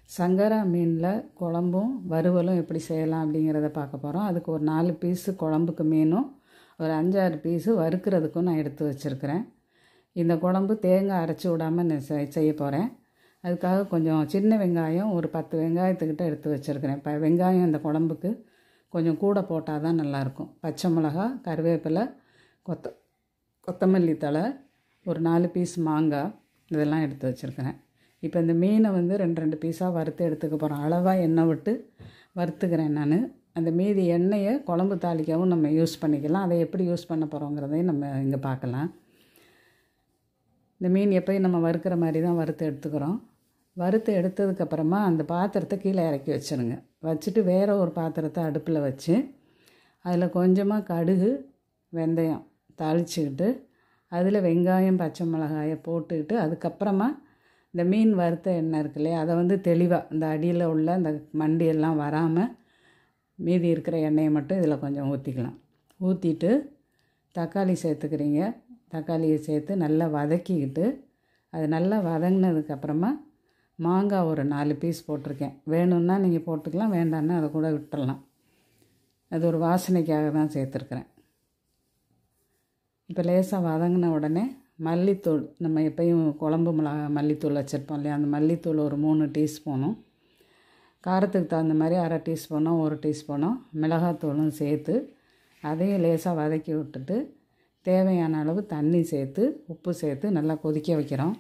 சங்கரா மீனில் குழம்பும் வறுவலும் எப்படி செய்யலாம் அப்படிங்கிறத பார்க்க போகிறோம். அதுக்கு ஒரு 4 பீஸு குழம்புக்கு மீனும் ஒரு 5-6 பீஸு வறுக்கிறதுக்கும் நான் எடுத்து வச்சுருக்கிறேன். இந்த குழம்பு தேங்காய் அரைச்சி விடாமல் நான் செய்ய போகிறேன். அதுக்காக கொஞ்சம் சின்ன வெங்காயம் ஒரு 10 வெங்காயத்துக்கிட்ட எடுத்து வச்சுருக்கிறேன். இப்போ வெங்காயம் இந்த குழம்புக்கு கொஞ்சம் கூட போட்டால் தான் நல்லாயிருக்கும். பச்சை மிளகா, கருவேப்பிலை, கொத்தமல்லி தழை, ஒரு 4 பீஸ் மாங்காய் இதெல்லாம் எடுத்து வச்சுருக்கிறேன். இப்போ இந்த மீனை வந்து 2 பீஸாக வறுத்து எடுத்துக்க போகிறோம். அளவாக எண்ணெய் விட்டு வறுத்துக்கிறேன் நான். அந்த மீதி எண்ணெயை குழம்பு தாளிக்கவும் நம்ம யூஸ் பண்ணிக்கலாம். அதை எப்படி யூஸ் பண்ண போகிறோங்கிறதையும் நம்ம இங்கே பார்க்கலாம். இந்த மீன் எப்போயும் நம்ம வறுக்கிற மாதிரி தான் வறுத்து எடுத்துக்கிறோம். வறுத்து எடுத்ததுக்கப்புறமா அந்த பாத்திரத்தை கீழே இறக்கி வச்சுருங்க. வச்சுட்டு வேறு ஒரு பாத்திரத்தை அடுப்பில் வச்சு அதில் கொஞ்சமாக கடுகு, வெந்தயம் தாளிச்சுக்கிட்டு அதில் வெங்காயம், பச்சை மிளகாயை போட்டுக்கிட்டு அதுக்கப்புறமா இந்த மீன் வறுத்த எண்ணெய் இருக்கு இல்லையா, அதை வந்து தெளிவாக இந்த அடியில் உள்ள அந்த மண்டியெல்லாம் வராமல் மீதி இருக்கிற எண்ணெயை மட்டும் இதில் கொஞ்சம் ஊற்றிக்கலாம். ஊற்றிட்டு தக்காளி சேர்த்துக்கிறீங்க. தக்காளியை சேர்த்து நல்லா வதக்கிக்கிட்டு அது நல்லா வதங்கினதுக்கப்புறமா மாங்காய் ஒரு 4 பீஸ் போட்டிருக்கேன். வேணும்னா நீங்கள் போட்டுக்கலாம், வேண்டான்னா அதை கூட விட்டுடலாம். அது ஒரு வாசனைக்காக தான் சேர்த்துருக்குறேன். இப்போ லேசாக வதங்கின உடனே மல்லித்தூள், நம்ம எப்பயும் குழம்பு மல்லித்தூள் வச்சுருப்போம் இல்லையா, அந்த மல்லித்தூள் ஒரு 3 டீஸ்பூனும், காரத்துக்கு தகுந்த மாதிரி 1/2 டீஸ்பூனோ 1 டீஸ்பூனோ மிளகாத்தூளும் சேர்த்து அதையும் லேசாக வதக்கி விட்டுட்டு தேவையான அளவு தண்ணி சேர்த்து உப்பு சேர்த்து நல்லா கொதிக்க வைக்கிறோம்.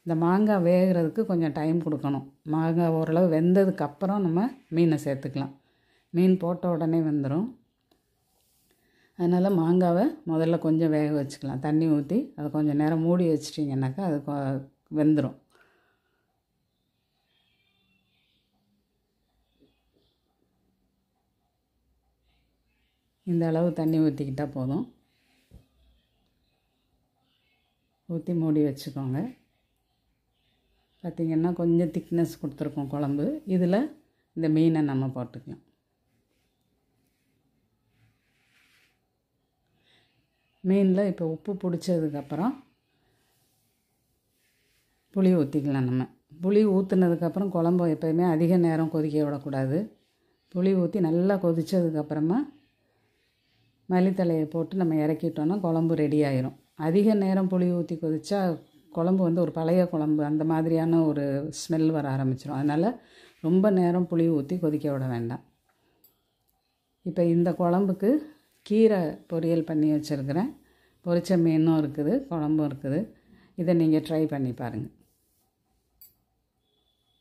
இந்த மாங்காய் வேகிறதுக்கு கொஞ்சம் டைம் கொடுக்கணும். மாங்காய் ஓரளவு வெந்ததுக்கப்புறம் நம்ம மீனை சேர்த்துக்கலாம். மீன் போட்ட உடனே வெந்துடும். அதனால் மாங்காவை முதல்ல கொஞ்சம் வேக வச்சுக்கலாம். தண்ணி ஊற்றி அதை கொஞ்சம் நேரம் மூடி வச்சிட்டிங்கன்னாக்கா அது வெந்துடும். இந்த அளவு தண்ணி ஊற்றிக்கிட்டால் போதும். ஊற்றி மூடி வச்சுக்கோங்க. பார்த்திங்கன்னா கொஞ்சம் திக்னஸ் கொடுத்துருக்கோம் குழம்பு. இதில் இந்த மீனை நம்ம போட்டுக்கலாம். மீனில் இப்போ உப்பு பிடிச்சதுக்கப்புறம் புளி ஊற்றிக்கலாம். நம்ம புளி ஊற்றுனதுக்கப்புறம் குழம்பு எப்போயுமே அதிக நேரம் கொதிக்க விடக்கூடாது. புளி ஊற்றி நல்லா கொதித்ததுக்கப்புறமா மல்லித்தலையை போட்டு நம்ம இறக்கிட்டோன்னா குழம்பு ரெடி ஆயிரும். அதிக நேரம் புளி ஊற்றி கொதித்தா குழம்பு வந்து ஒரு பழைய குழம்பு அந்த மாதிரியான ஒரு ஸ்மெல் வர ஆரம்பிச்சிடும். அதனால் ரொம்ப நேரம் புளி ஊற்றி கொதிக்க விட வேண்டாம். இப்போ இந்த குழம்புக்கு கீரை பொரியல் பண்ணி வச்சுருக்கிறேன். பொரிச்ச மீனும் இருக்குது, குழம்பும் இருக்குது. இதை நீங்கள் ட்ரை பண்ணி பாருங்கள்.